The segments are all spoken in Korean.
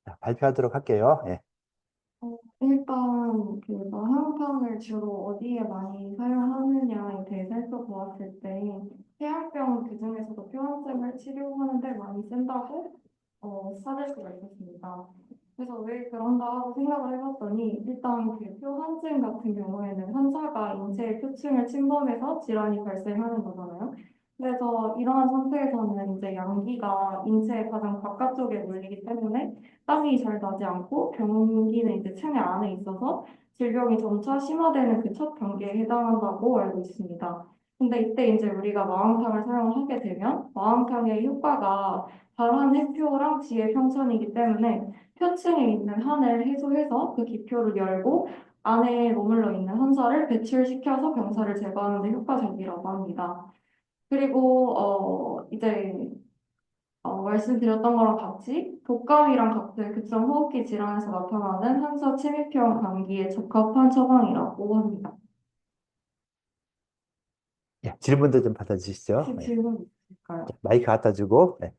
자, 발표하도록 할게요. 예. 일단 그 마황탕을 주로 어디에 많이 사용하느냐에 대해 살펴보았을 때 폐활병 그중에서도 표현증을 치료하는 데 많이 쓴다고 찾을 수가 있었습니다. 그래서 왜 그런가 하고 생각을 해봤더니 일단 그 표현증 같은 경우에는 환자가 인체의 표층을 침범해서 질환이 발생하는 거잖아요. 그래서 이러한 상태에서는 이제 양기가 인체의 가장 바깥쪽에 몰리기 때문에 땀이 잘 나지 않고 병기는 이제 체내 안에 있어서 질병이 점차 심화되는 그 첫 단계에 해당한다고 알고 있습니다. 근데 이때 이제 우리가 마왕탕을 사용하게 되면 마왕탕의 효과가 발한 해표랑 지의 평천이기 때문에 표층에 있는 한을 해소해서 그 기표를 열고 안에 머물러 있는 환자를 배출시켜서 병사를 제거하는 데 효과적이라고 합니다. 그리고 이제 말씀드렸던 거랑 같이 독감이랑 같은 급성 호흡기 질환에서 나타나는 한서 침입형 감기에 적합한 처방이라고 합니다. 예, 질문도 좀 받아주시죠. 혹시 예. 질문 있을까요? 마이크 갖다 주고. 예.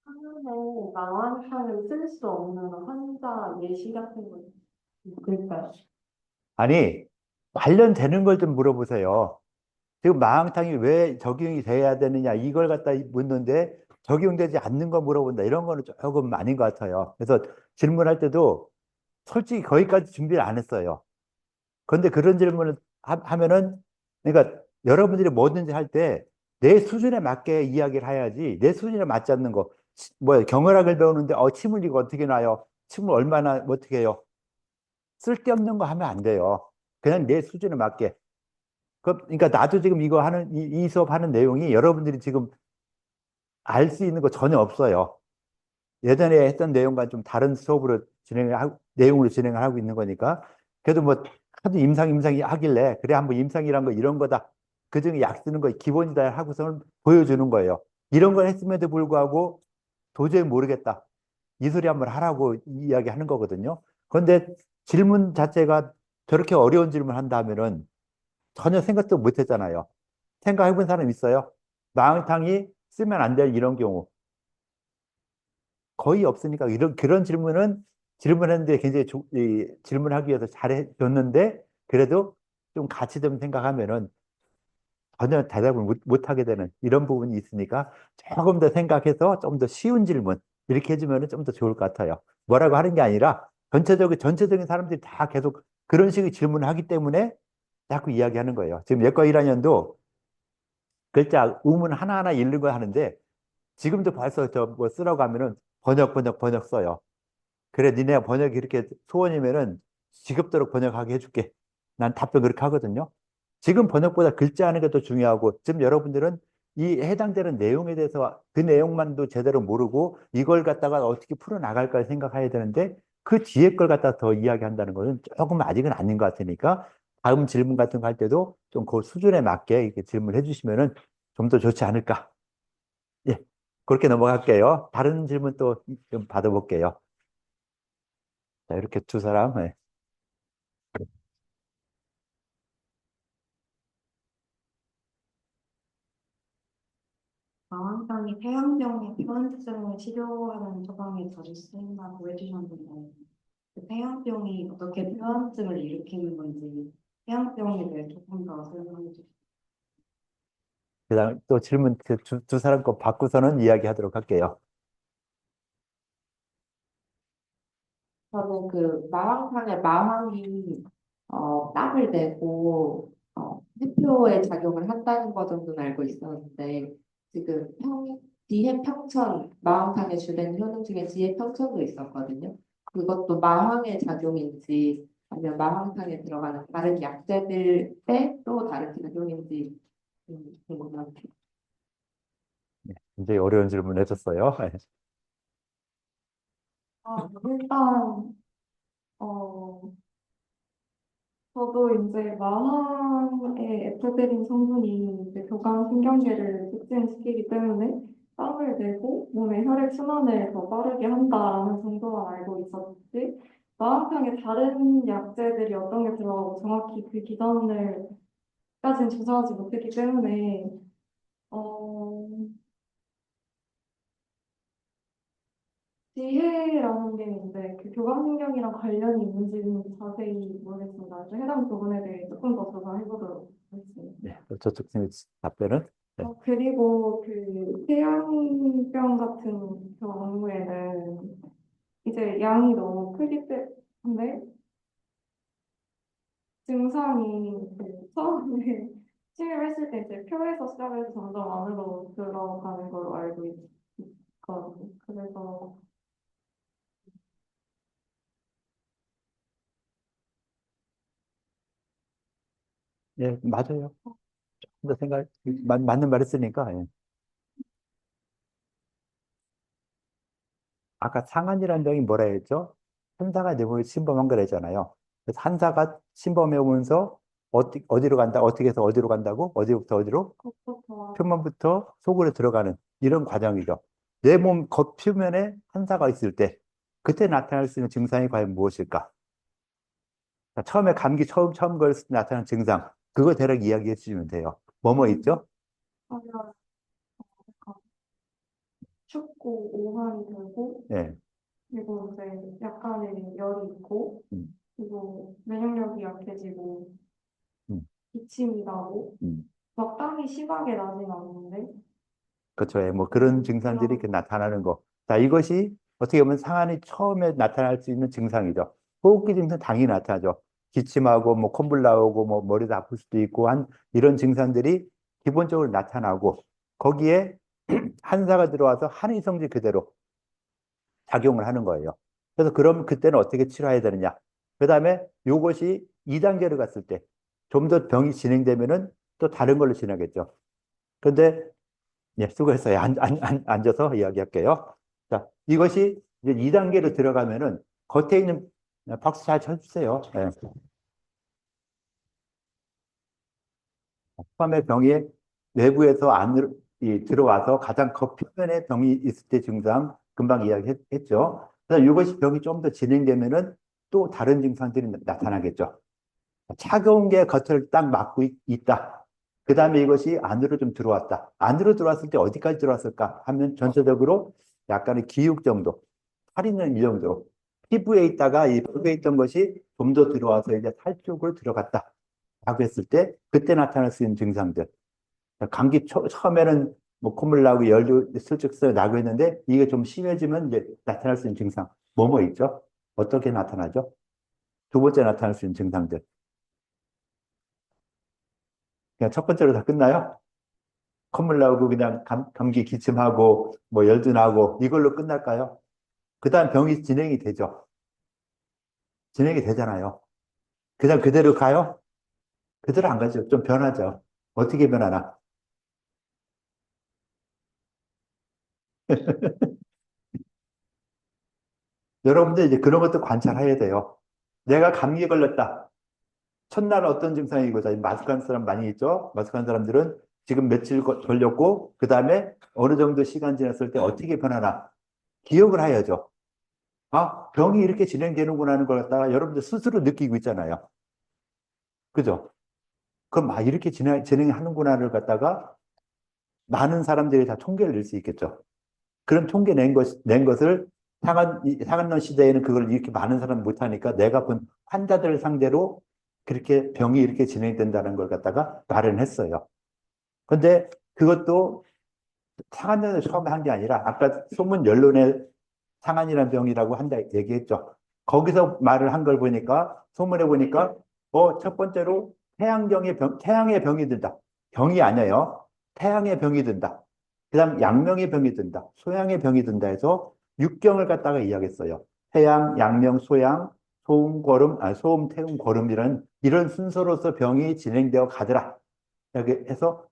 하나에 망원판을 쓸 수 없는 환자 예시 같은 거 있을까요? 아니, 관련되는 걸 좀 물어보세요. 지금 마항탕이 왜 적용이 돼야 되느냐, 이걸 갖다 묻는데 적용되지 않는 거 물어본다. 이런 거는 조금 아닌 것 같아요. 그래서 질문할 때도 솔직히 거기까지 준비를 안 했어요. 그런데 그런 질문을 하면은, 그러니까 여러분들이 뭐든지 할 때 내 수준에 맞게 이야기를 해야지, 내 수준에 맞지 않는 거, 뭐 경혈학을 배우는데 침 흘리고 어떻게 나요? 침을 얼마나 어떻게 해요? 쓸데없는 거 하면 안 돼요. 그냥 내 수준에 맞게. 그러니까 나도 지금 이거 하는 이 수업 하는 내용이 여러분들이 지금 알 수 있는 거 전혀 없어요. 예전에 했던 내용과 좀 다른 수업으로 내용으로 진행을 하고 있는 거니까. 그래도 뭐 하도 임상이 하길래 그래 한번 임상이란 거 이런 거다. 그중에 약 쓰는 거 기본이다 하고서는 보여주는 거예요. 이런 걸 했음에도 불구하고 도저히 모르겠다. 이 소리 한번 하라고 이야기하는 거거든요. 그런데 질문 자체가 저렇게 어려운 질문 한다면은 전혀 생각도 못 했잖아요. 생각해 본 사람 있어요? 마라탕이 쓰면 안 될 이런 경우. 거의 없으니까 이런 그런 질문은 질문했는데 굉장히 질문하기 위해서 잘해줬는데 그래도 좀 가치 좀 생각하면은 전혀 대답을 못 하게 되는 이런 부분이 있으니까 조금 더 생각해서 좀 더 쉬운 질문 이렇게 해주면 좀 더 좋을 것 같아요. 뭐라고 하는 게 아니라 전체적인 사람들이 다 계속 그런 식의 질문을 하기 때문에 자꾸 이야기하는 거예요. 지금 예과 1학년도 글자 우문 하나하나 읽는 거 하는데 지금도 벌써 저 뭐 쓰라고 하면은 번역 써요. 그래, 니네 번역이 이렇게 소원이면은 지겹도록 번역하게 해줄게. 난 답변 그렇게 하거든요. 지금 번역보다 글자 하는 게 더 중요하고, 지금 여러분들은 이 해당되는 내용에 대해서 그 내용만도 제대로 모르고 이걸 갖다가 어떻게 풀어나갈까 생각해야 되는데 그 뒤에 걸 갖다 더 이야기한다는 것은 조금 아직은 아닌 것 같으니까 다음 질문 같은 거 할 때도 좀 그 수준에 맞게 이렇게 질문해 주시면은 좀 더 좋지 않을까. 예. 그렇게 넘어갈게요. 다른 질문 또 좀 받아볼게요. 자, 이렇게 두 사람. 예. 마왕탕이 폐암병의 표현증을 치료하는 처방에 자주 쓰인다고 해주셨는데 그 폐암병이 어떻게 폐암증을 일으키는 건지 폐암병에 대해 조금 더 설명해 주세요. 그다음 또 질문 두 사람 거 받고서는 이야기하도록 할게요. 저는 그 마황탕에 마황이 땀을 내고 해표에 작용을 한다는 거 정도는 알고 있었는데 지금 지혜평천 마황탕에 주된 효능 중에 지혜평천도 있었거든요. 그것도 마황의 작용인지 아니면 마황탕에 들어가는 다른 약재들의 또 다른 작용인지 궁금합니다. 굉장히 어려운 질문 해줬어요. 예. 일단 어, 저도 이제 마항의 에프드린 성분이 이제 교감신경계를 촉진시키기 때문에 땀을 내고 몸의 혈액 순환을 더 빠르게 한다라는 정도만 알고 있었지 마항탕에 다른 약재들이 어떤 게 들어가고 정확히 그 기전을 조사하지 못했기 때문에 어, 지혜라는 게 있는데 그 교감 환경이랑 관련이 있는지는 자세히 모르겠습니다. 그래서 해당 부분에 대해 조금 더 조사해 보도록 하겠습니다. 네, 저쪽 팀의 답변은? 네. 그리고 그 폐양병 같은 경우에는 이제 양이 너무 크기 때문에 증상이 그 처음에 침입했을 때 이제 표에서 시작해서 점점 안으로 들어가는 걸로 알고 있거든요. 그래서 예, 맞아요. 좀더 맞는 말 했으니까. 예. 아까 상한이라는 병이 뭐라 했죠? 한사가 내 몸에 침범한 거래잖아요. 그래서 한사가 침범해 오면서 어디로 간다? 어떻게 해서 어디로 간다고? 어디부터 어디로? 그것부터 표면부터 속으로 들어가는 이런 과정이죠. 내 몸 겉표면에 한사가 있을 때 그때 나타날 수 있는 증상이 과연 무엇일까? 자, 처음에 감기 처음 걸렸을 때 나타나는 증상 그거 대략 이야기해 주시면 돼요. 뭐뭐 있죠? 하면 춥고 오한이 들고 예. 그리고 이제 약간의 열이 있고 음, 그리고 면역력이 약해지고 음, 기침이 나고 음. 막 땀이 심하게 나진 않는데 그렇죠. 예, 뭐 그런 증상들이 이렇게 그런 나타나는 거. 자, 이것이 어떻게 보면 상한이 처음에 나타날 수 있는 증상이죠. 호흡기 증상 당연히 나타나죠. 기침하고 뭐 콧물 나오고 뭐 머리도 아플 수도 있고 한 이런 증상들이 기본적으로 나타나고 거기에 한사가 들어와서 한의성질 그대로 작용을 하는 거예요. 그래서 그럼 그때는 어떻게 치료해야 되느냐? 그다음에 요것이 2단계로 갔을 때 좀 더 병이 진행되면은 또 다른 걸로 진행하겠죠. 근데 예, 수고했어요. 앉아서 이야기할게요. 자, 이것이 이제 2단계로 들어가면은 겉에 있는 박수 잘 쳐주세요. 예. 처음에 병이 외부에서 안으로 들어와서 가장 겉표면에 병이 있을 때 증상 금방 이야기했죠. 그래서 이것이 병이 좀 더 진행되면은 또 다른 증상들이 나타나겠죠. 차가운 게 겉을 딱 막고 있다. 그 다음에 이것이 안으로 좀 들어왔다. 안으로 들어왔을 때 어디까지 들어왔을까 하면 전체적으로 약간의 기육 정도, 살 있는 이 정도. 피부에 있다가 이 피부에 있던 것이 좀 더 들어와서 이제 살 쪽으로 들어갔다. 라고 했을 때 그때 나타날 수 있는 증상들. 감기 처음에는 뭐 콧물 나고 열도 슬쩍 나고 했는데 이게 좀 심해지면 이제 나타날 수 있는 증상. 뭐뭐 있죠? 어떻게 나타나죠? 두 번째 나타날 수 있는 증상들. 그냥 첫 번째로 다 끝나요? 콧물 나오고 그냥 감기 기침하고 뭐 열도 나고 이걸로 끝날까요? 그다음 병이 진행이 되죠. 진행이 되잖아요. 그냥 그대로 가요? 그대로 안 가죠. 좀 변하죠. 어떻게 변하나? 여러분들 이제 그런 것도 관찰해야 돼요. 내가 감기에 걸렸다. 첫날 어떤 증상이고, 자, 마스크한 사람 많이 있죠? 마스크한 사람들은 지금 며칠 걸렸고, 그 다음에 어느 정도 시간 지났을 때 어떻게 변하나? 기억을 해야죠. 아, 병이 이렇게 진행되는구나 하는 걸 갖다가 여러분들 스스로 느끼고 있잖아요. 그죠? 그럼 아, 이렇게 진행하는구나를 갖다가 많은 사람들이 다 통계를 낼 수 있겠죠. 그런 통계 낸 것을 상한론 시대에는 그걸 이렇게 많은 사람 못하니까 내가 본 환자들 상대로 그렇게 병이 이렇게 진행된다는 걸 갖다가 말은 했어요. 근데 그것도 상한론을 처음에 한 게 아니라 아까 소문 연론에 상한이라는 병이라고 한다 얘기했죠. 거기서 말을 한 걸 보니까 소문에 보니까 첫 번째로 태양의 병이 든다. 병이 아니에요. 태양의 병이 든다. 그다음 양명의 병이 든다. 소양의 병이 든다 해서 육경을 갖다가 이야기했어요. 태양, 양명, 소양, 소음, 고름, 소음, 태음, 고름이라는 이런 순서로서 병이 진행되어 가더라. 이렇게 해서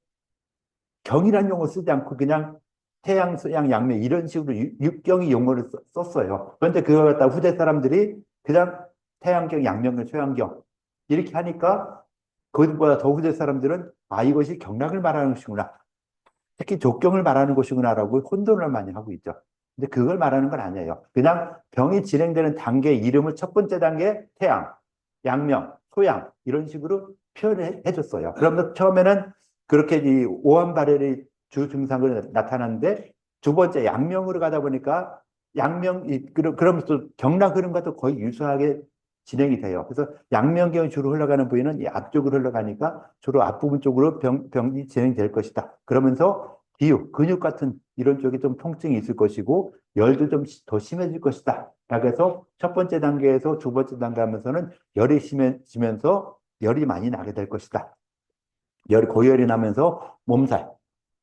경이란 용어 쓰지 않고 그냥 태양, 서양, 양면 이런 식으로 육경이 용어를 썼어요. 그런데 그걸 갖다 후대 사람들이 그냥 태양경, 양명경, 소양경 이렇게 하니까 그것보다 더 후대 사람들은 아 이것이 경락을 말하는 것이구나. 특히 족경을 말하는 것이구나라고 혼돈을 많이 하고 있죠. 근데 그걸 말하는 건 아니에요. 그냥 병이 진행되는 단계 이름을 첫 번째 단계 태양, 양명, 소양 이런 식으로 표현을 해줬어요. 그러면 처음에는 그렇게 이 오한 발열이 주 증상으로 나타났는데 두 번째 양명으로 가다 보니까 그러면서 경락 흐름과 도 거의 유사하게 진행이 돼요. 그래서 양명경이 주로 흘러가는 부위는 이 앞쪽으로 흘러가니까 주로 앞부분 쪽으로 병이 진행될 것이다. 그러면서 근육 같은 이런 쪽에 좀 통증이 있을 것이고 열도 좀 더 심해질 것이다. 라고 해서 첫 번째 단계에서 두 번째 단계 하면서는 열이 심해지면서 열이 많이 나게 될 것이다. 고열이 나면서 몸살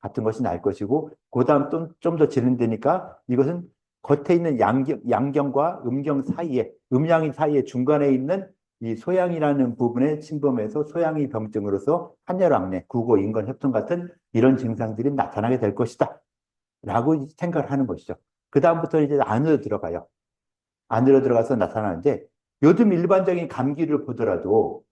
같은 것이 날 것이고, 그 다음 좀 더 진행되니까 이것은 겉에 있는 양경과 음경 사이에, 음양이 사이에 중간에 있는 이 소양이라는 부분에 침범해서 소양이 병증으로서 한열왕래, 구고, 인건, 협통 같은 이런 증상들이 나타나게 될 것이다. 라고 생각을 하는 것이죠. 그 다음부터 이제 안으로 들어가요. 안으로 들어가서 나타나는데 요즘 일반적인 감기를 보더라도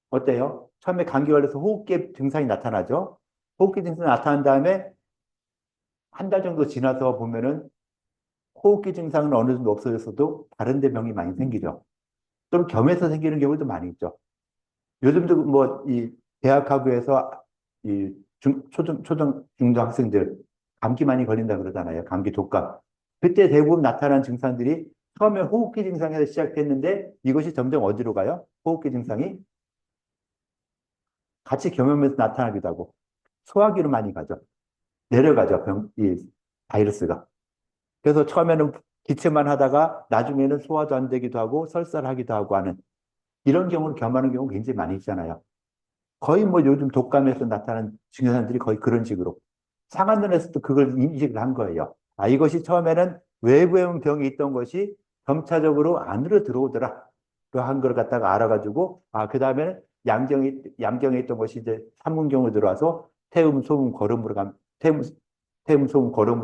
어때요? 처음에 감기 걸려서 호흡기 증상이 나타나죠. 호흡기 증상이 나타난 다음에 한 달 정도 지나서 보면은 호흡기 증상은 어느 정도 없어졌어도 다른 데 병이 많이 생기죠. 좀 겸해서 생기는 경우도 많이 있죠. 요즘도 뭐 이 대학하고에서 이 중등 학생들 감기 많이 걸린다 그러잖아요. 감기 독감. 그때 대부분 나타나는 증상들이 처음에 호흡기 증상에서 시작됐는데 이것이 점점 어디로 가요? 호흡기 증상이 같이 겸하면서 나타나기도 하고 소화기로 많이 가죠. 내려가죠. 이 바이러스가. 그래서 처음에는 기침만 하다가 나중에는 소화도 안 되기도 하고 설사하기도 하고 하는 이런 경우를 겸하는 경우 굉장히 많이 있잖아요. 거의 뭐 요즘 독감에서 나타나는 증상들이 거의 그런 식으로. 상한눈에서도 그걸 인식을 한 거예요. 아, 이것이 처음에는 외부에 병이 있던 것이 점차적으로 안으로 들어오더라. 그 한 걸 갖다가 알아가지고, 아, 그 다음에는 양경에 있던 것이 이제 삼문경으로 들어와서 태음, 소음, 거름으로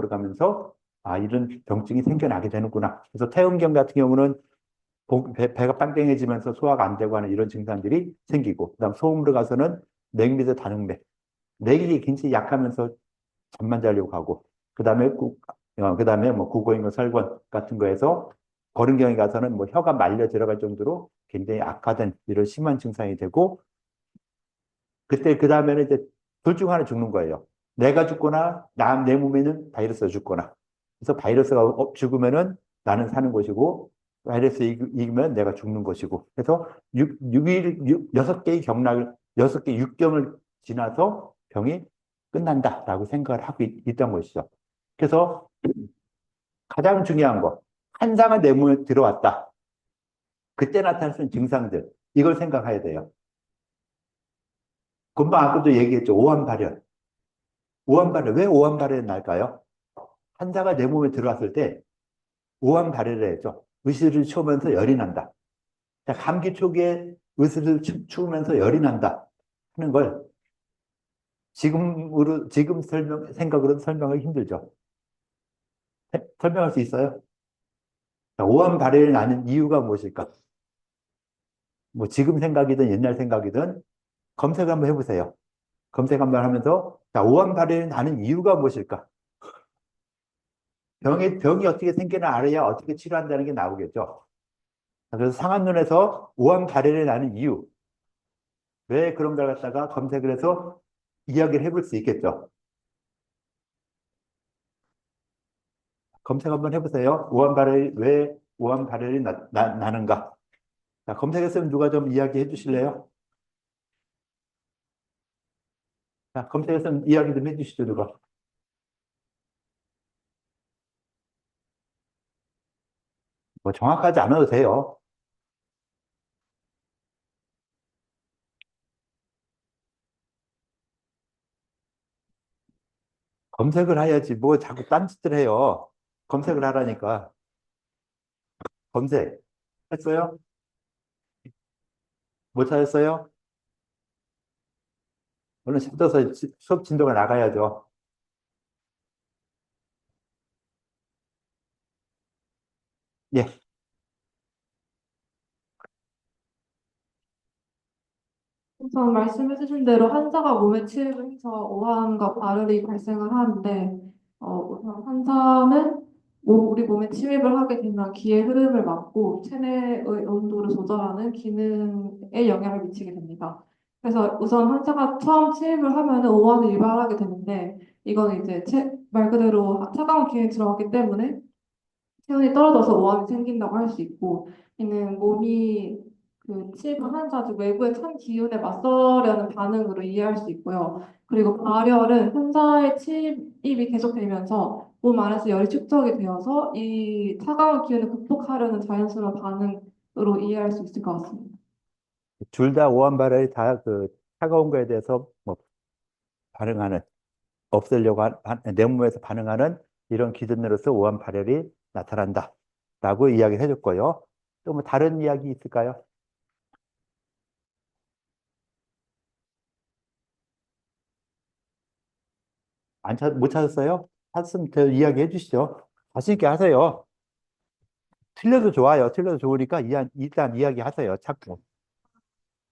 가면서, 아, 이런 병증이 생겨나게 되는구나. 그래서 태음경 같은 경우는 배가 빵땡해지면서 소화가 안 되고 하는 이런 증상들이 생기고, 그다음 소음으로 가서는 냉미도 다능맥, 맥이 굉장히 약하면서 잠만 자려고 하고, 그다음에 뭐 구고인과 설권 같은 거에서 거름경에 가서는 뭐 혀가 말려 들어갈 정도로 굉장히 악화된 이런 심한 증상이 되고, 그 다음에는 이제 둘 중 하나 죽는 거예요. 내가 죽거나 내 몸에 있는 바이러스가 죽거나. 그래서 바이러스가 죽으면은 나는 사는 것이고 바이러스 이기면 내가 죽는 것이고. 그래서 6개의 경락을 6개 육경을 지나서 병이 끝난다라고 생각을 하고 있던 것이죠. 그래서 가장 중요한 거, 환자가 내 몸에 들어왔다. 그때 나타날 수 있는 증상들, 이걸 생각해야 돼요. 금방 아까도 얘기했죠. 오한발열. 오한발열. 왜 오한발열이 날까요? 환자가 내 몸에 들어왔을 때 오한발열을 했죠. 의식을 추우면서 열이 난다. 자, 감기 초기에 의식을 추우면서 열이 난다 하는 걸 지금 생각으로는 설명하기 힘들죠. 설명할 수 있어요? 자, 오한발열이 나는 이유가 무엇일까? 뭐 지금 생각이든 옛날 생각이든 검색 한번 해보세요. 검색 한번 하면서 자, 오한발열이 나는 이유가 무엇일까? 병이 어떻게 생기나 알아야 어떻게 치료한다는 게 나오겠죠. 그래서 상한눈에서 오한 발열이 나는 이유, 왜 그런 걸 갖다가 검색을 해서 이야기를 해볼 수 있겠죠. 검색 한번 해보세요. 왜 오한 발열이 나는가? 자, 검색했으면 누가 좀 이야기해 주실래요? 자, 검색했으면 이야기 좀 해주시죠, 누가. 뭐 정확하지 않아도 돼요. 검색을 해야지. 뭐 자꾸 딴짓을 해요. 검색을 하라니까. 검색. 했어요? 못 찾았어요? 얼른 찾아서 수업 진도가 나가야죠. 예. 우선 말씀해주신 대로 환자가 몸에 치입을 해서 오한과 발열이 발생을 하는데, 우선 환자는 우리 몸에 침입을 하게 되면 기의 흐름을 막고 체내의 온도를 조절하는 기능에 영향을 미치게 됩니다. 그래서 우선 환자가 처음 침입을 하면은 오한을 유발하게 되는데 이건 이제 말 그대로 차가운 기운이 들어가기 때문에 체온이 떨어져서 오한이 생긴다고 할 수 있고, 이는 몸이 그 침입한 환자 즉 외부의 찬 기운에 맞서려는 반응으로 이해할 수 있고요. 그리고 발열은 환자의 침입이 계속되면서 몸 안에서 열이 축적이 되어서 이 차가운 기운을 극복하려는 자연스러운 반응으로 이해할 수 있을 것 같습니다. 둘 다 오한 발열이 다 그 차가운 거에 대해서 뭐 반응하는, 없애려고 내 몸에서 반응하는 이런 기전으로서 오한 발열이 나타난다라고 이야기를 해줬고요. 또 뭐 다른 이야기 있을까요? 못 찾았어요? 찾았으면 더 이야기해 주시죠. 자신 있게 하세요. 틀려도 좋아요. 틀려도 좋으니까 일단 이야기하세요. 찾고.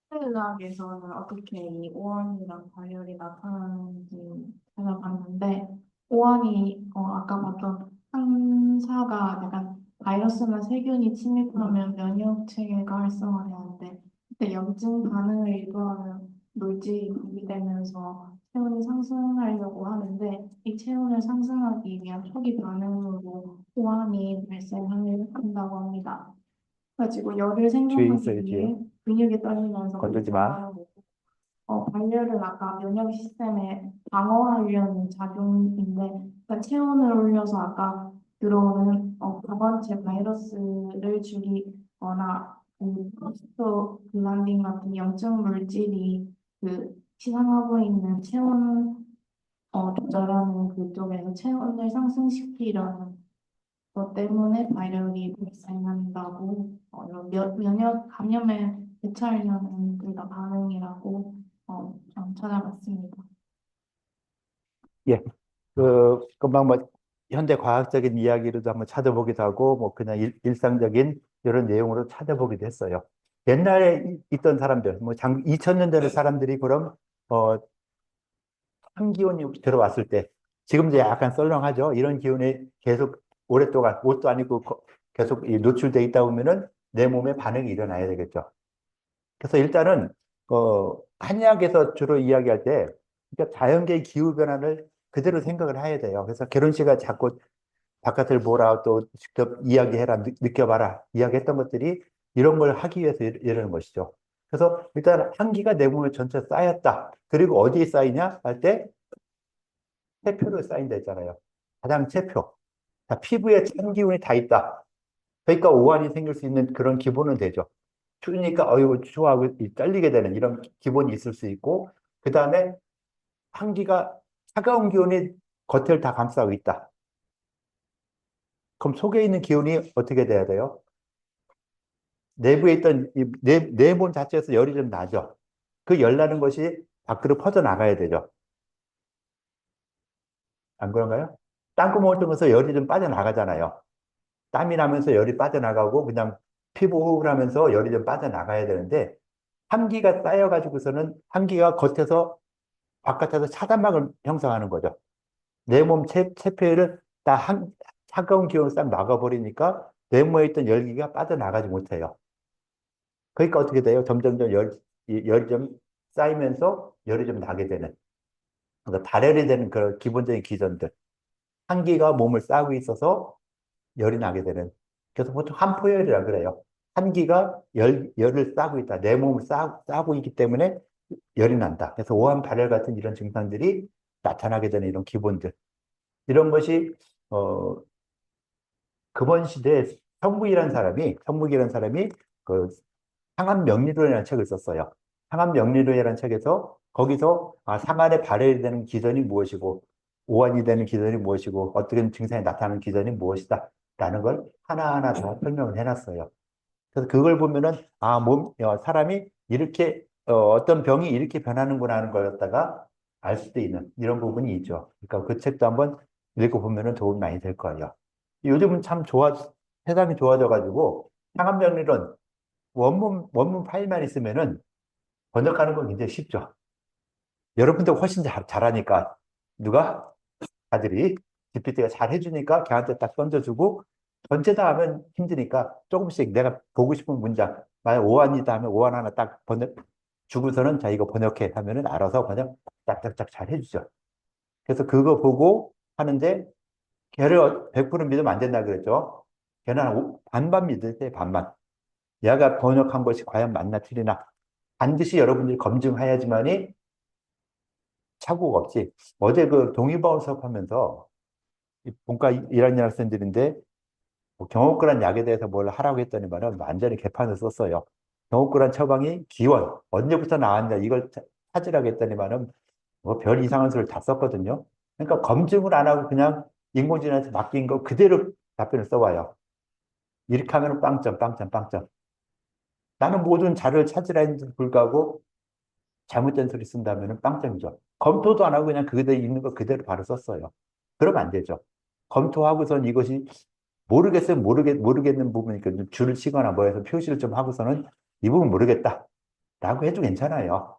생물학에서는 어떻게 이 오한이랑 발열이 나타나는지 찾아봤는데 오한이 아까 봤던 항사가 약간 바이러스나 세균이 침입하면 면역 체계가 활성화되는데 그때 염증 반응을 유도하는 물질이 분비되면서 체온이 상승하려고 하는데 이 체온을 상승하기 위한 초기 반응으로 오한이 발생한다고 합니다. 가지고 열을 뒤에 생성하기 있어요, 뒤에. 위해 근육이 떨리면서 건들지 마. 발생하는 거고, 발열은 아까 면역 시스템에 방어하려는 작용인데, 그러니까 체온을 올려서 아까 들어오는 가번체 바이러스를 죽이거나 프로스토글란딘 같은 염증 물질이 그 시상하고 있는 체온 조절하는 그쪽에서 체온을 상승시키려는 것 때문에 발열이 발생한다고 이런 면역 감염에 대처하려는 그런 반응이라고 좀 찾아봤습니다. 예. 금방 뭐 현대 과학적인 이야기로도 한번 찾아보기도 하고 뭐 그냥 일상적인 이런 내용으로 찾아보기도 했어요. 옛날에 있던 사람들, 뭐 2000년대 사람들이 그럼 어, 찬 기온이 들어왔을 때 지금 이제 약간 썰렁하죠. 이런 기온에 계속 오랫동안 옷도 안 입고 계속 노출돼 있다 보면은 내 몸에 반응이 일어나야 되겠죠. 그래서 일단은 한의학에서 주로 이야기할 때 그러니까 자연계의 기후 변화를 그대로 생각을 해야 돼요. 그래서 결혼식에 자꾸 바깥을 보라 또 직접 이야기해라 느껴봐라 이야기했던 것들이 이런 걸 하기 위해서 이러는 것이죠. 그래서 일단 한기가 내 몸에 전체 쌓였다. 그리고 어디에 쌓이냐 할 때 체표로 쌓인다 했잖아요. 가장 체표. 자, 피부에 찬 기운이 다 있다. 그러니까 오한이 생길 수 있는 그런 기본은 되죠. 추우니까 어이구 추워하고 떨리게 되는 이런 기본이 있을 수 있고 그 다음에 한기가 차가운 기운이 겉을 다 감싸고 있다. 그럼 속에 있는 기운이 어떻게 돼야 돼요? 내부에 있던 내 몸 자체에서 열이 좀 나죠. 그 열 나는 것이 밖으로 퍼져나가야 되죠. 안 그런가요? 땅구멍을 통해서 열이 좀 빠져나가잖아요. 땀이 나면서 열이 빠져나가고 그냥 피부 호흡을 하면서 열이 좀 빠져나가야 되는데 한기가 쌓여가지고서는 한기가 겉에서 바깥에서 차단막을 형성하는 거죠. 내 몸 체표를 다 차가운 기운을 싹 막아버리니까 내 몸에 있던 열기가 빠져나가지 못해요. 그러니까 어떻게 돼요? 점점점 열이 좀 쌓이면서 열이 좀 나게 되는. 그러니까 발열이 되는 그런 기본적인 기전들. 한기가 몸을 싸고 있어서 열이 나게 되는. 그래서 보통 한포열이라 그래요. 한기가 열을 싸고 있다. 내 몸을 싸고 있기 때문에 열이 난다. 그래서 오한 발열 같은 이런 증상들이 나타나게 되는 이런 기본들. 이런 것이, 어, 그번 시대에 성북이라는 사람이 그 상한명리론이라는 책을 썼어요. 상한명리론이라는 책에서 거기서 상한에 발현이 되는 기전이 무엇이고 오한이 되는 기전이 무엇이고 어떻게 증상이 나타나는 기전이 무엇이다 라는 걸 하나하나 다 설명을 해놨어요. 그래서 그걸 보면은 사람이 이렇게 어떤 병이 이렇게 변하는구나 하는 걸 갖다가 알 수도 있는 이런 부분이 있죠. 그러니까 그 책도 한번 읽어보면은 도움이 많이 될 거예요. 요즘은 참 세상이 좋아져가지고 상한명리론 원문 파일만 있으면은 번역하는 건 굉장히 쉽죠. 여러분들 훨씬 잘하니까 누가 아들이 GPT가 잘 해주니까 걔한테 딱 던져주고 전체 다 하면 힘드니까 조금씩 내가 보고 싶은 문장 만약 오한이다 하면 오한 하나 딱 주고서는 자 이거 번역해 하면은 알아서 그냥 짝짝짝 잘 해주죠. 그래서 그거 보고 하는데 걔를 100% 믿으면 안 된다 그랬죠. 걔는 반반 믿으세요, 반반. 얘가 번역한 것이 과연 맞나 틀리나 반드시 여러분들이 검증해야지만이 착오가 없지. 어제 그 동의보험 수업하면서 본과 1학년 학생들인데 뭐 경호권한 약에 대해서 뭘 하라고 했더니만은 완전히 개판을 썼어요. 경호권한 처방이 기원 언제부터 나왔냐 이걸 찾으라고 했더니만은 뭐 별 이상한 소리를 다 썼거든요. 그러니까 검증을 안 하고 그냥 인공지능한테 맡긴 거 그대로 답변을 써와요. 이렇게 하면 빵점, 빵점, 빵점. 나는 모든 자료를 찾으라 했는데 불구하고 잘못된 소리 쓴다면 빵점이죠. 검토도 안 하고 그냥 그대로 있는 거 그대로 바로 썼어요. 그러면 안 되죠. 검토하고선 이것이 모르겠어요. 모르겠는 부분이니까 좀 줄을 치거나 뭐 해서 표시를 좀 하고서는 이 부분 모르겠다. 라고 해도 괜찮아요.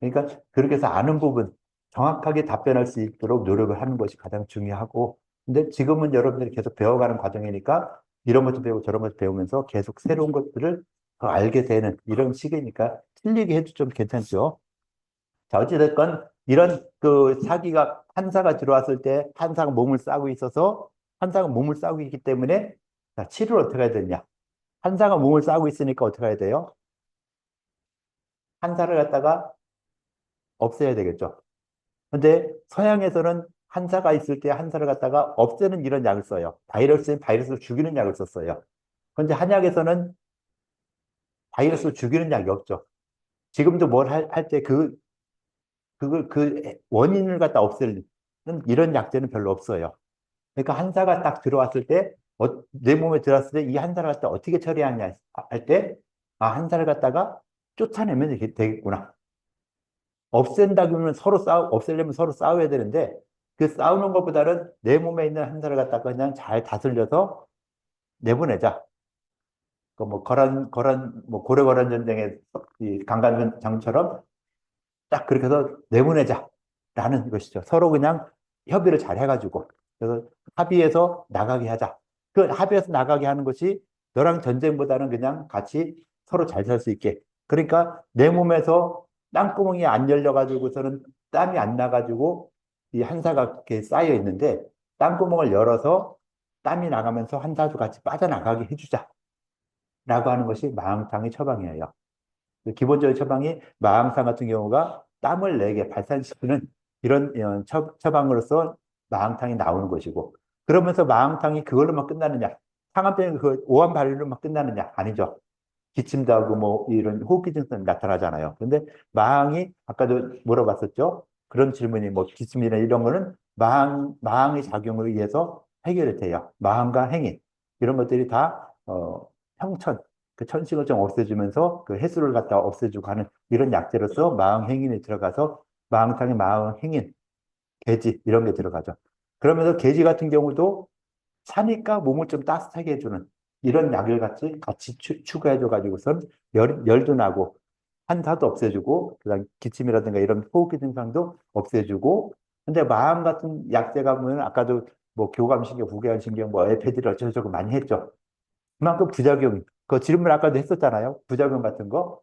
그러니까 그렇게 해서 아는 부분 정확하게 답변할 수 있도록 노력을 하는 것이 가장 중요하고 근데 지금은 여러분들이 계속 배워가는 과정이니까 이런 것도 배우고 저런 것도 배우면서 계속 새로운 것들을 더 알게 되는 이런 시기니까 틀리게 해도 좀 괜찮죠. 자, 어찌됐건 이런 그 사기가 한사가 들어왔을 때 한사가 몸을 싸고 있어서 한사가 몸을 싸고 있기 때문에 자, 치료를 어떻게 해야 되냐. 한사가 몸을 싸고 있으니까 어떻게 해야 돼요? 한사를 갖다가 없애야 되겠죠. 근데 서양에서는 한사가 있을 때 한사를 갖다가 없애는 이런 약을 써요. 바이러스는 바이러스를 죽이는 약을 썼어요. 그런데 한약에서는 바이러스를 죽이는 약이 없죠. 지금도 뭘 할 때 그 원인을 갖다 없애는 이런 약제는 별로 없어요. 그러니까 한사가 딱 들어왔을 때, 내 몸에 들어왔을 때 이 한사를 갖다 어떻게 처리하냐 할 때, 아, 한사를 갖다가 쫓아내면 되겠구나. 없앤다 그러면 없애려면 서로 싸워야 되는데, 그 싸우는 것보다는 내 몸에 있는 한사를 갖다가 그냥 잘 다스려서 내보내자. 그뭐 뭐 고려거란 전쟁의 이 강간장처럼 딱 그렇게 해서 내보내자라는 것이죠. 서로 그냥 협의를 잘 해가지고 그래서 합의해서 나가게 하자. 그 합의해서 나가게 하는 것이 너랑 전쟁보다는 그냥 같이 서로 잘 살 수 있게. 그러니까 내 몸에서 땅구멍이 안 열려가지고서는 땀이 안 나가지고 이 한사가 이렇게 쌓여 있는데 땅구멍을 열어서 땀이 나가면서 한사도 같이 빠져나가게 해주자라고 하는 것이 마항탕의 처방이에요. 기본적인 처방이 마항탕 같은 경우가 땀을 내게 발산시키는 이런 처방으로서 마항탕이 나오는 것이고 그러면서 마항탕이 그걸로만 끝나느냐 상한병이 그 오한 발효로만 끝나느냐 아니죠. 기침도 하고 뭐 이런 호흡기 증상이 나타나잖아요. 근데 마항이 아까도 물어봤었죠. 그런 질문이 뭐 기침이나 이런 거는 마항의 작용을 위해서 해결이 돼요. 마항과 행인 이런 것들이 다 형천 그 천식을 좀 없애주면서 그 해수를 갖다 없애주고 하는 이런 약재로서 마항행인이 들어가서 마항탕의 마항행인, 계지 이런 게 들어가죠. 그러면서 계지 같은 경우도 차니까 몸을 좀 따뜻하게 해주는 이런 약을 같이 추가해줘 가지고선 열도 나고 한사도 없애주고 그다음 기침이라든가 이런 호흡기 증상도 없애주고 근데 마음 같은 약재가 보면 아까도 뭐 교감신경, 부교감신경, 뭐 에페드릴 어쩌고저쩌고 많이 했죠. 그만큼 부작용, 그 질문 아까도 했었잖아요. 부작용 같은 거.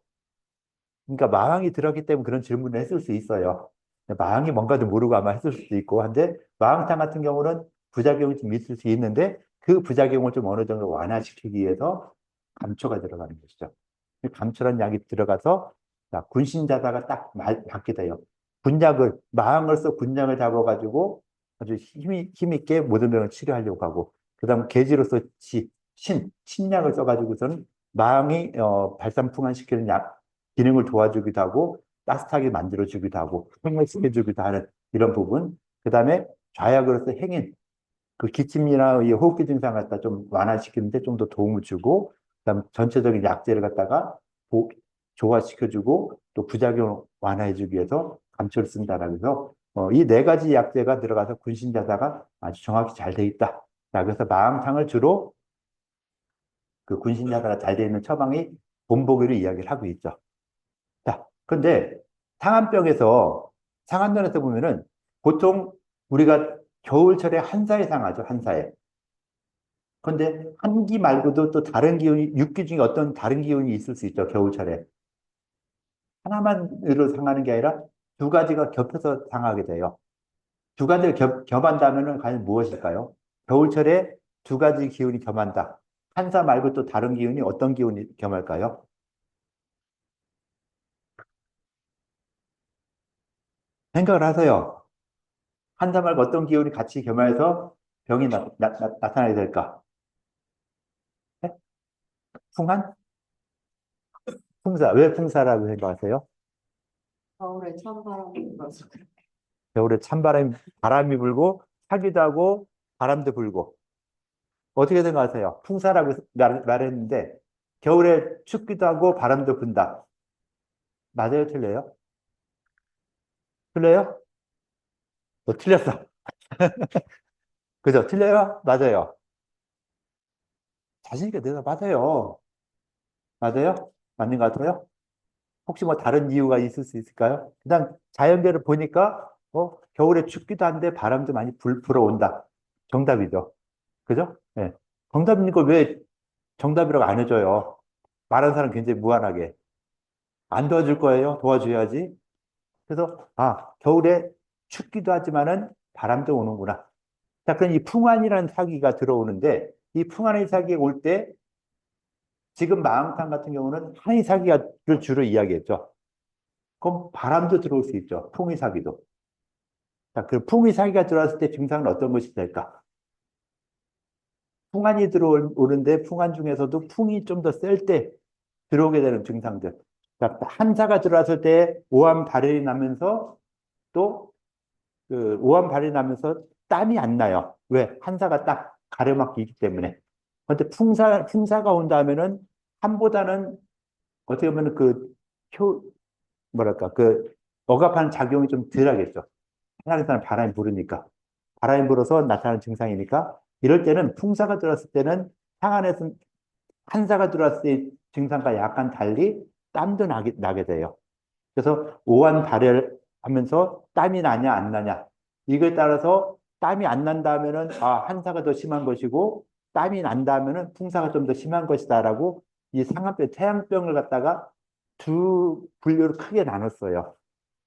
그러니까 마왕이 들었기 때문에 그런 질문을 했을 수 있어요. 마왕이 뭔가도 모르고 아마 했을 수도 있고 한데 마왕탕 같은 경우는 부작용이 좀 있을 수 있는데 그 부작용을 좀 어느 정도 완화시키기 위해서 감초가 들어가는 것이죠. 감초란 약이 들어가서 자, 군신자다가 딱 받게 돼요. 군약을 마왕을 써 군약을 잡아가지고 아주 힘있게 모든 병을 치료하려고 하고 그다음 계지로서 신약을 써가지고서는 마왕이 발산풍환시키는 약 기능을 도와주기도 하고 따뜻하게 만들어주기도 하고 팽팽시켜주기도 하는 이런 부분 그다음에 좌약으로서 행인 그 기침이나 이 호흡기 증상 갖다 좀 완화시키는데 좀 더 도움을 주고 그다음 전체적인 약제를 갖다가 조화시켜주고 또 부작용을 완화해주기 위해서 감초를 쓴다라고 해서 이 네 가지 약제가 들어가서 군신자사가 아주 정확히 잘 돼 있다. 자, 그래서 마음탕을 주로 그 군신자사가 잘 돼 있는 처방이 본보기로 이야기를 하고 있죠. 자, 근데 상한병에서 보면은 보통 우리가 겨울철에 한사에 상하죠, 한사에. 근데 한기 말고도 또 다른 기운이, 육기 중에 어떤 다른 기운이 있을 수 있죠, 겨울철에. 하나만으로 상하는 게 아니라 두 가지가 겹쳐서 상하게 돼요. 두 가지를 겹한다면 과연 무엇일까요? 겨울철에 두 가지 기운이 겸한다. 한사 말고 또 다른 기운이 어떤 기운이 겸할까요? 생각을 하세요. 한사 말고 어떤 기운이 같이 겸해서 병이 나타나게 될까? 네? 풍한? 풍사. 왜 풍사라고 생각하세요? 겨울에 찬바람이 불어서 그래. 겨울에 바람이 불고, 차기도 하고, 바람도 불고. 어떻게 생각하세요? 풍사라고 말했는데, 겨울에 춥기도 하고, 바람도 분다. 맞아요? 틀려요? 틀려요? 틀렸어. 그죠? 틀려요? 맞아요. 자신있게 대답 맞아요. 맞아요? 맞는 것 같아요? 혹시 뭐 다른 이유가 있을 수 있을까요? 그냥 자연계를 보니까, 겨울에 춥기도 한데 바람도 많이 불어온다. 정답이죠. 그죠? 네. 정답이니까 왜 정답이라고 안 해줘요? 말하는 사람 굉장히 무한하게. 안 도와줄 거예요? 도와줘야지. 그래서, 겨울에 춥기도 하지만은 바람도 오는구나. 자, 그럼 이 풍환이라는 사기가 들어오는데, 이 풍환의 사기가 올 때, 지금 마음탕 같은 경우는 한의 사기를 주로 이야기했죠. 그럼 바람도 들어올 수 있죠. 풍의 사기도. 자, 그 풍의 사기가 들어왔을 때 증상은 어떤 것이 될까? 풍안이 들어오는데 풍안 중에서도 풍이 좀 더 셀 때 들어오게 되는 증상들. 자, 한사가 들어왔을 때 오한 발열이 나면서 또 그 오한 발열이 나면서 땀이 안 나요. 왜? 한사가 딱 가려막기 있기 때문에. 근데 풍사가 온다면은 한보다는 어떻게 보면 효, 뭐랄까, 억압하는 작용이 좀 덜 하겠죠. 생활에서는 바람이 부르니까. 바람이 불어서 나타나는 증상이니까 이럴 때는 풍사가 들었을 때는 상안에서 한사가 들어왔을 때 증상과 약간 달리 땀도 나게 돼요. 그래서 오한 발열하면서 땀이 나냐 안 나냐 이거에 따라서 땀이 안 난다면은 한사가 더 심한 것이고 땀이 난다면은 풍사가 좀 더 심한 것이다라고 이 상한병 태양병을 갖다가 두 분류로 크게 나눴어요.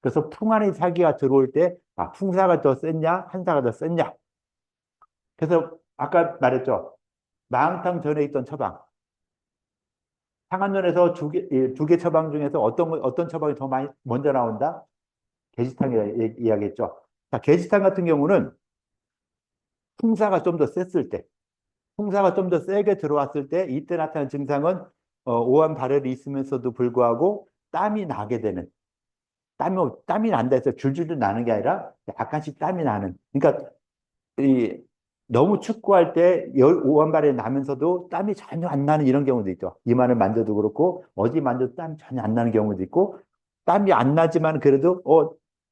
그래서 풍안의 사기가 들어올 때 풍사가 더 셌냐 한사가 더 셌냐. 그래서 아까 말했죠. 마항탕 전에 있던 처방. 상한론에서 두 개 처방 중에서 어떤 처방이 더 많이 먼저 나온다? 게시탕이라 이야기했죠. 자, 게시탕 같은 경우는 풍사가 좀 더 셌을 때, 풍사가 좀 더 세게 들어왔을 때 이때 나타나는 증상은 오한 발열이 있으면서도 불구하고 땀이 나게 되는 땀이 난다 해서 줄줄 나는 게 아니라 약간씩 땀이 나는. 그러니까 너무 축구할 때 오한 발열이 나면서도 땀이 전혀 안 나는 이런 경우도 있죠. 이마를 만져도 그렇고 어디 만져도 땀이 전혀 안 나는 경우도 있고 땀이 안 나지만 그래도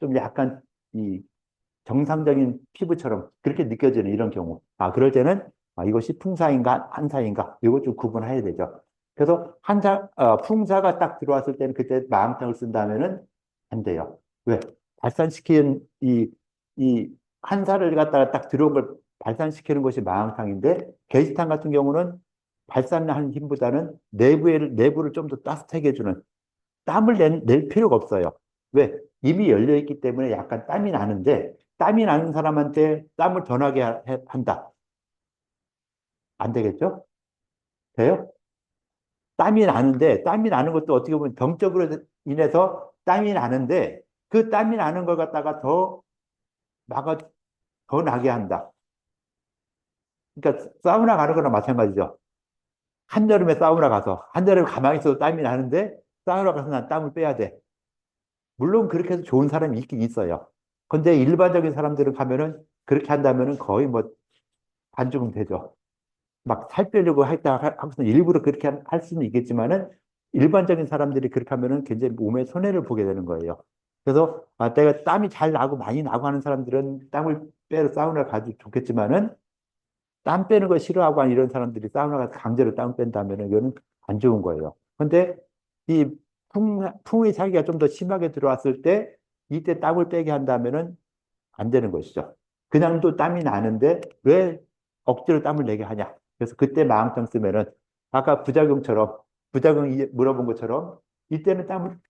좀 약간 이 정상적인 피부처럼 그렇게 느껴지는 이런 경우. 그럴 때는 이것이 풍사인가 한사인가 이거 좀 구분해야 되죠. 그래서 풍사가 딱 들어왔을 때는 그때 마음탕을 쓴다면은 안 돼요. 왜? 발산시키는 이 한사를 갖다가 딱 들어온 걸 발산시키는 것이 마항탕인데 게시탕 같은 경우는 발산하는 힘보다는 내부를 좀 더 따뜻하게 해주는 땀을 낼 필요가 없어요. 왜? 이미 열려 있기 때문에 약간 땀이 나는데 땀이 나는 사람한테 땀을 더 나게 한다. 안 되겠죠? 돼요? 땀이 나는 것도 어떻게 보면 병적으로 인해서 땀이 나는데 그 땀이 나는 걸 갖다가 막아, 더 나게 한다. 그러니까 사우나 가는 거랑 마찬가지죠. 한여름에 사우나 가서 한여름에 가만히 있어도 땀이 나는데 사우나 가서 난 땀을 빼야 돼. 물론 그렇게 해서 좋은 사람이 있긴 있어요. 근데 일반적인 사람들은 가면은 그렇게 한다면은 거의 뭐 반죽은 되죠. 막 살 빼려고 하고서 일부러 그렇게 할 수는 있겠지만은 일반적인 사람들이 그렇게 하면은 굉장히 몸에 손해를 보게 되는 거예요. 그래서 내가 땀이 잘 나고 많이 나고 하는 사람들은 땀을 빼러 사우나 가도 좋겠지만은 땀 빼는 거 싫어하고 하는 이런 사람들이 사우나 가서 강제로 땀 뺀다면은 이거는 안 좋은 거예요. 근데 이 풍의 사기가 좀 더 심하게 들어왔을 때 이때 땀을 빼게 한다면은 안 되는 것이죠. 그냥 또 땀이 나는데 왜 억지로 땀을 내게 하냐. 그래서 그때 마항탕 쓰면은 아까 부작용 물어본 것처럼 이때는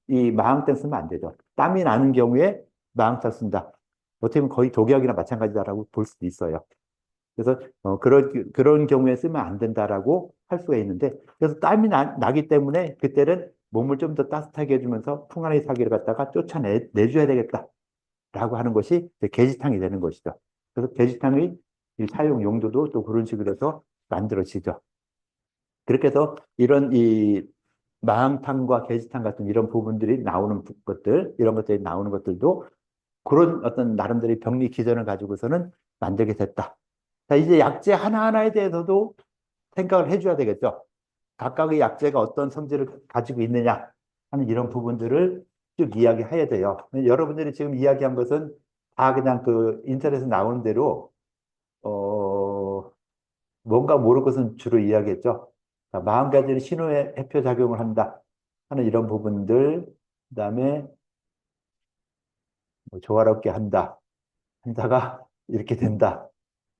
이 마항탕 쓰면 안 되죠. 땀이 나는 경우에 마항탕 쓴다. 어떻게 보면 거의 독약이나 마찬가지다라고 볼 수도 있어요. 그래서 그런 경우에 쓰면 안 된다라고 할 수가 있는데, 그래서 땀이 나기 때문에 그때는 몸을 좀 더 따뜻하게 해주면서 풍화의 사기를 갖다가 쫓아내줘야 되겠다라고 하는 것이 이제 계지탕이 되는 것이죠. 그래서 계지탕의 이 사용 용도도 또 그런 식으로 해서 만들어지죠. 그렇게 해서 이런 이 마항탕과 계지탕 같은 이런 부분들이 나오는 것들, 이런 것들이 나오는 것들도 그런 어떤 나름대로의 병리 기전을 가지고서는 만들게 됐다. 자, 이제 약재 하나하나에 대해서도 생각을 해줘야 되겠죠. 각각의 약재가 어떤 성질을 가지고 있느냐 하는 이런 부분들을 쭉 이야기해야 돼요. 여러분들이 지금 이야기한 것은 다 그냥 그 인터넷에 나오는 대로, 뭔가 모를 것은 주로 이야기했죠. 자, 40가지의 신호의 해표 작용을 한다 하는 이런 부분들, 그다음에 뭐 조화롭게 한다가 이렇게 된다.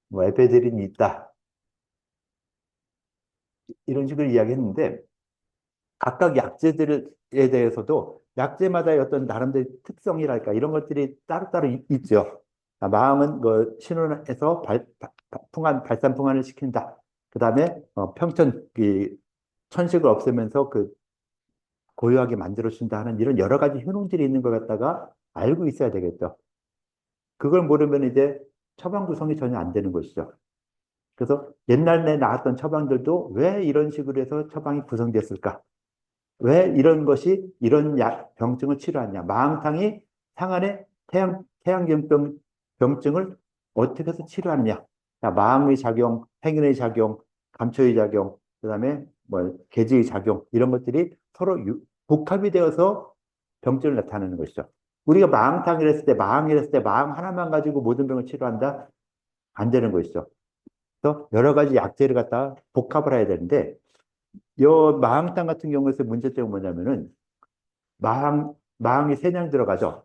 뭐 에페드린이 있다. 이런 식으로 이야기했는데 각각 약재들에 대해서도 약재마다의 어떤 나름대로 특성이랄까 이런 것들이 따로따로 있죠. 마음은 그 신원에서 발산풍환을 시킨다. 그 다음에 평천 천식을 없애면서 그 고요하게 만들어준다 하는 이런 여러 가지 효능들이 있는 걸 갖다가 알고 있어야 되겠죠. 그걸 모르면 이제 처방 구성이 전혀 안 되는 것이죠. 그래서 옛날에 나왔던 처방들도 왜 이런 식으로 해서 처방이 구성됐을까? 왜 이런 것이 이런 병증을 치료하냐? 마항탕이 상안의 태양경병 병증을 어떻게 해서 치료하느냐? 자, 마항의 작용, 행인의 작용, 감초의 작용, 그다음에 뭐 계지의 작용 이런 것들이 서로 복합이 되어서 병증을 나타내는 것이죠. 우리가 마항탕이라 했을 때, 마항이라 했을 때 마항 하나만 가지고 모든 병을 치료한다? 안 되는 것이죠. 그래서 여러 가지 약재를 갖다가 복합을 해야 되는데 요 마항탕 같은 경우에서 문제점이 뭐냐면은 마항이 세 냥 들어가죠.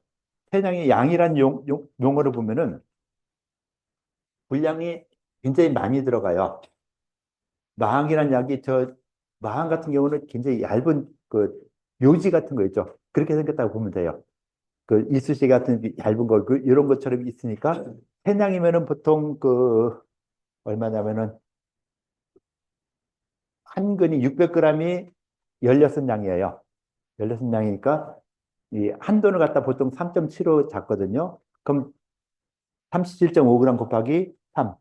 세 냥이 양이란 용어를 보면은 분량이 굉장히 많이 들어가요. 마항이란 약이 마항 같은 경우는 굉장히 얇은 그 묘지 같은 거 있죠. 그렇게 생겼다고 보면 돼요. 그 이쑤시개 같은 얇은 거 이런 것처럼 있으니까 세 냥이면은 보통 얼마냐면은 한 근이 600g이 16냥이에요. 16냥이니까 이 한돈을 갖다 보통 3.75 잡거든요. 그럼 37.5g 곱하기 3,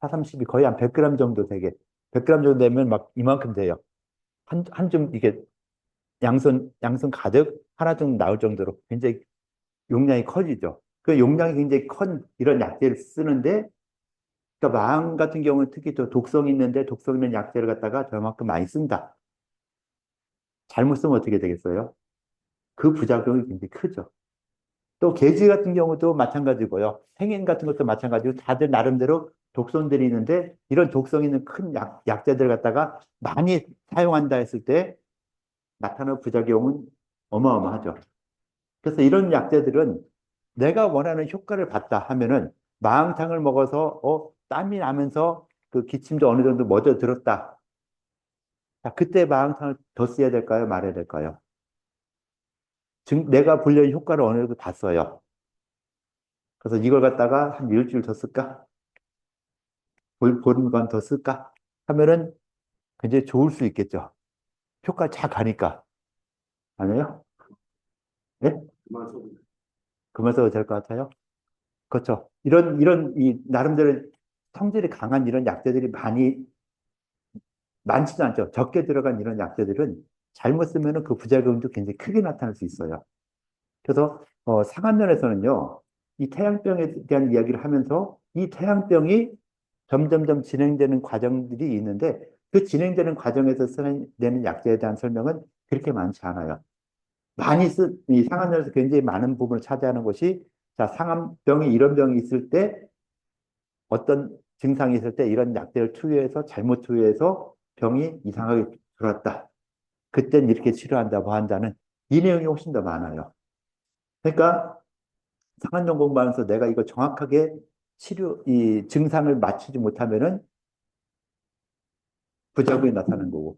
4, 30이 거의 한 100g 정도 되게. 100g 정도 되면 막 이만큼 돼요. 한 줌 이게 양손 가득 하나 정도 나올 정도로 굉장히 용량이 커지죠. 그 용량이 굉장히 큰 이런 약재를 쓰는데, 그러니까 마음 같은 경우는 특히 또 독성이 있는데 독성 있는 약재를 갖다가 저만큼 많이 쓴다. 잘못 쓰면 어떻게 되겠어요? 그 부작용이 굉장히 크죠. 또 계지 같은 경우도 마찬가지고요. 생인 같은 것도 마찬가지고 다들 나름대로 독성들이 있는데 이런 독성 있는 큰 약재들 갖다가 많이 사용한다 했을 때 나타나는 부작용은 어마어마하죠. 그래서 이런 약재들은 내가 원하는 효과를 봤다 하면은 마항탕을 먹어서 땀이 나면서 그 기침도 어느 정도 멎어 들었다. 자, 그때 마항탕을 더 써야 될까요? 말아야 될까요? 내가 분명히 효과를 어느 정도 봤어요. 그래서 이걸 갖다가 한 일주일 더 쓸까? 보는 건 더 쓸까? 하면은 굉장히 좋을 수 있겠죠. 효과 잘 가니까. 아니에요? 네? 그만 써도 될 것 같아요? 그렇죠. 이 나름대로 성질이 강한 이런 약재들이 많지도 않죠. 적게 들어간 이런 약재들은 잘못 쓰면은 그 부작용도 굉장히 크게 나타날 수 있어요. 그래서, 상한론에서는요, 이 태양병에 대한 이야기를 하면서 이 태양병이 점점점 진행되는 과정들이 있는데 그 진행되는 과정에서 쓰는 약재에 대한 설명은 그렇게 많지 않아요. 이 상한론에서 굉장히 많은 부분을 차지하는 것이 자, 상한병이 이런 병이 있을 때 어떤 증상이 있을 때 이런 약재를 투여해서 잘못 투여해서 병이 이상하게 들어왔다. 그땐 이렇게 치료한다, 뭐 한다는 이 내용이 훨씬 더 많아요. 그러니까 상한론 공부하면서 내가 이거 정확하게 이 증상을 맞추지 못하면은 부작용이 나타나는 거고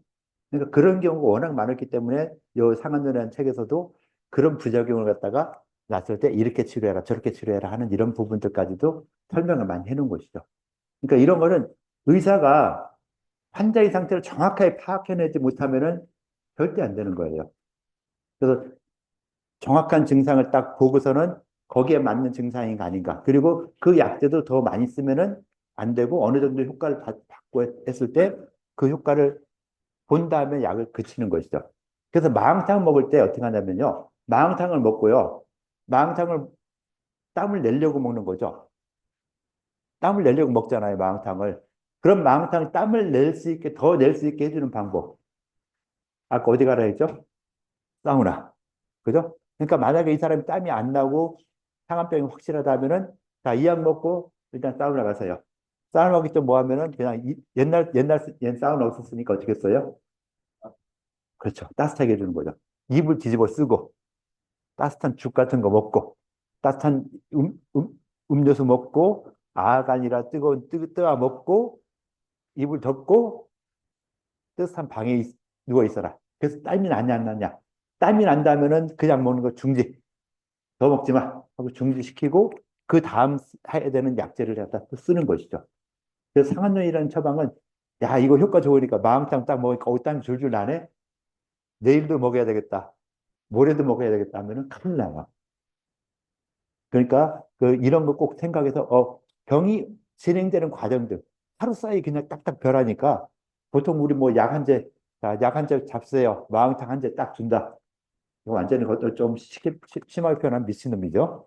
그러니까 그런 경우가 워낙 많았기 때문에 요 상한론이라는 책에서도 그런 부작용을 갖다가 났을 때 이렇게 치료해라, 저렇게 치료해라 하는 이런 부분들까지도 설명을 많이 해놓은 것이죠. 그러니까 이런 거는 의사가 환자의 상태를 정확하게 파악해내지 못하면은 절대 안 되는 거예요. 그래서 정확한 증상을 딱 보고서는 거기에 맞는 증상인가 아닌가. 그리고 그 약제도 더 많이 쓰면은 안 되고 어느 정도 효과를 받고 했을 때 그 효과를 본 다음에 약을 그치는 것이죠. 그래서 마황탕 먹을 때 어떻게 하냐면요. 마황탕을 먹고요. 마황탕을 땀을 내려고 먹는 거죠. 땀을 내려고 먹잖아요, 마황탕을. 그럼 마황탕 땀을 낼 수 있게, 더 낼 수 있게 해주는 방법. 아까 어디 가라 했죠? 사우나. 그죠? 그러니까 만약에 이 사람이 땀이 안 나고 상한병이 확실하다면은 자, 이 약 먹고 일단 사우나 가세요. 사우나 가기 좀 뭐 하면은 그냥 옛 사우나 없었으니까 어떻게 했어요? 그렇죠. 따뜻하게 해주는 거죠. 이불 뒤집어 쓰고 따뜻한 죽 같은 거 먹고 따뜻한 음료수 먹고 아간이라 뜨거워 먹고 이불 덮고 따뜻한 방에 누워 있어라. 그래서 땀이 나냐 안 나냐. 땀이 난다면은 그냥 먹는 거 중지. 더 먹지 마. 하고 중지시키고 그 다음 해야 되는 약제를 갖다 또 쓰는 것이죠. 그래서 상한론이라는 처방은 야 이거 효과 좋으니까 마음탕 딱 먹으니까 땀이 줄줄 나네. 내일도 먹어야 되겠다. 모레도 먹어야 되겠다 하면은 큰일 나요. 그러니까 그 이런 거 꼭 생각해서 병이 진행되는 과정들 하루 사이 그냥 딱딱 변하니까 보통 우리 뭐 약 한 제, 자, 약 한 제 잡수세요. 마음탕 한 제 딱 준다. 이거 완전히 그것도 좀 심하게 표현하면 미친놈이죠.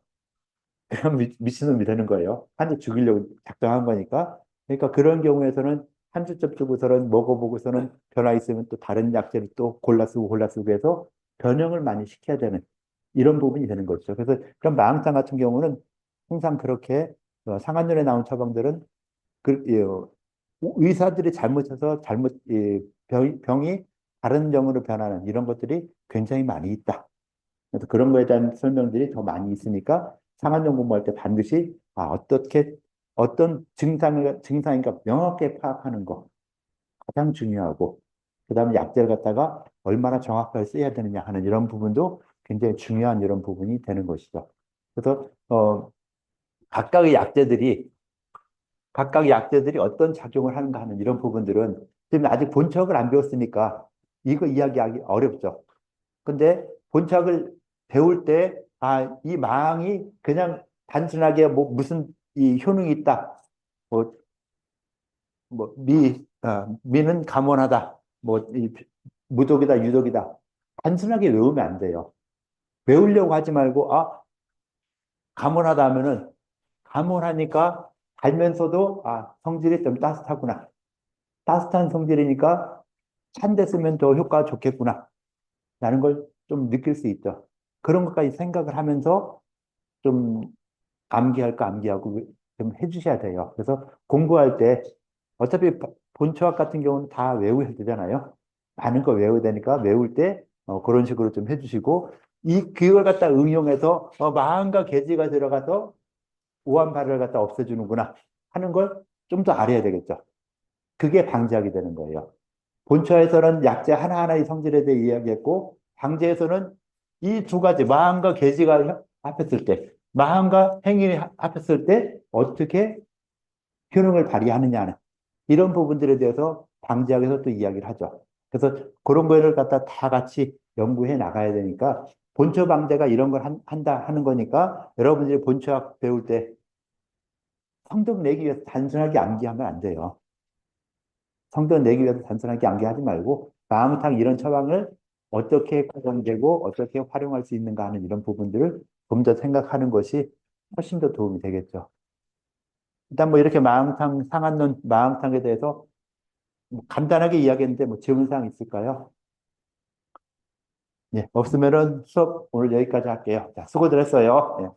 그럼 미친놈이 되는 거예요. 한 대 죽이려고 작정한 거니까. 그러니까 그런 경우에서는 한 주쯤 주고서는 먹어보고서는 변화 있으면 또 다른 약제를 또 골라 쓰고 해서 변형을 많이 시켜야 되는 이런 부분이 되는 거죠. 그래서 그런 마항탕 같은 경우는 항상 그렇게 상한눈에 나온 처방들은 의사들이 잘못해서 병이 다른 병으로 변하는 이런 것들이 굉장히 많이 있다. 그래서 그런 거에 대한 설명들이 더 많이 있으니까 상한병 공부할 때 반드시 어떻게 어떤 증상인가 명확하게 파악하는 거 가장 중요하고 그다음에 약제를 갖다가 얼마나 정확하게 써야 되느냐 하는 이런 부분도 굉장히 중요한 이런 부분이 되는 것이죠. 그래서 각각의 약제들이 어떤 작용을 하는가 하는 이런 부분들은 지금 아직 본척을 안 배웠으니까 이거 이야기하기 어렵죠. 근데 본척을 배울 때, 이 망이 그냥 단순하게 뭐 무슨 이 효능이 있다. 뭐, 미는 감원하다. 무독이다, 유독이다. 단순하게 외우면 안 돼요. 외우려고 하지 말고, 감원하다 하면은, 감원하니까 달면서도, 성질이 좀 따뜻하구나. 따뜻한 성질이니까 찬데 쓰면 더 효과가 좋겠구나. 라는 걸 좀 느낄 수 있죠. 그런 것까지 생각을 하면서 좀 암기할 거 암기하고 좀 해주셔야 돼요. 그래서 공부할 때 어차피 본초학 같은 경우는 다 외워야 되잖아요. 많은 거 외워야 되니까 외울 때 그런 식으로 좀 해주시고 그걸 갖다 응용해서 마음과 계지가 들어가서 우한 발을 갖다 없애주는구나 하는 걸 좀 더 알아야 되겠죠. 그게 방지하게 되는 거예요. 본초에서는 약재 하나하나의 성질에 대해 이야기했고 방제에서는 이 두 가지 마음과 계지가 합했을 때 마음과 행위 합했을 때 어떻게 효능을 발휘하느냐는 이런 부분들에 대해서 방지학에서 또 이야기를 하죠. 그래서 그런 거를 갖다 다 같이 연구해 나가야 되니까 본초 방제가 이런 걸 한다 하는 거니까 여러분들이 본초학 배울 때 성적 내기 위해서 단순하게 암기하면 안 돼요. 성적 내기 위해서 단순하게 암기하지 말고 마음탕 이런 처방을 어떻게 가정되고 어떻게 활용할 수 있는가 하는 이런 부분들을 좀 더 생각하는 것이 훨씬 더 도움이 되겠죠. 일단 뭐 이렇게 마음탕 상한론 마음탕에 대해서 뭐 간단하게 이야기했는데 뭐 질문사항 있을까요? 예, 없으면은 수업 오늘 여기까지 할게요. 자, 수고들 했어요. 예.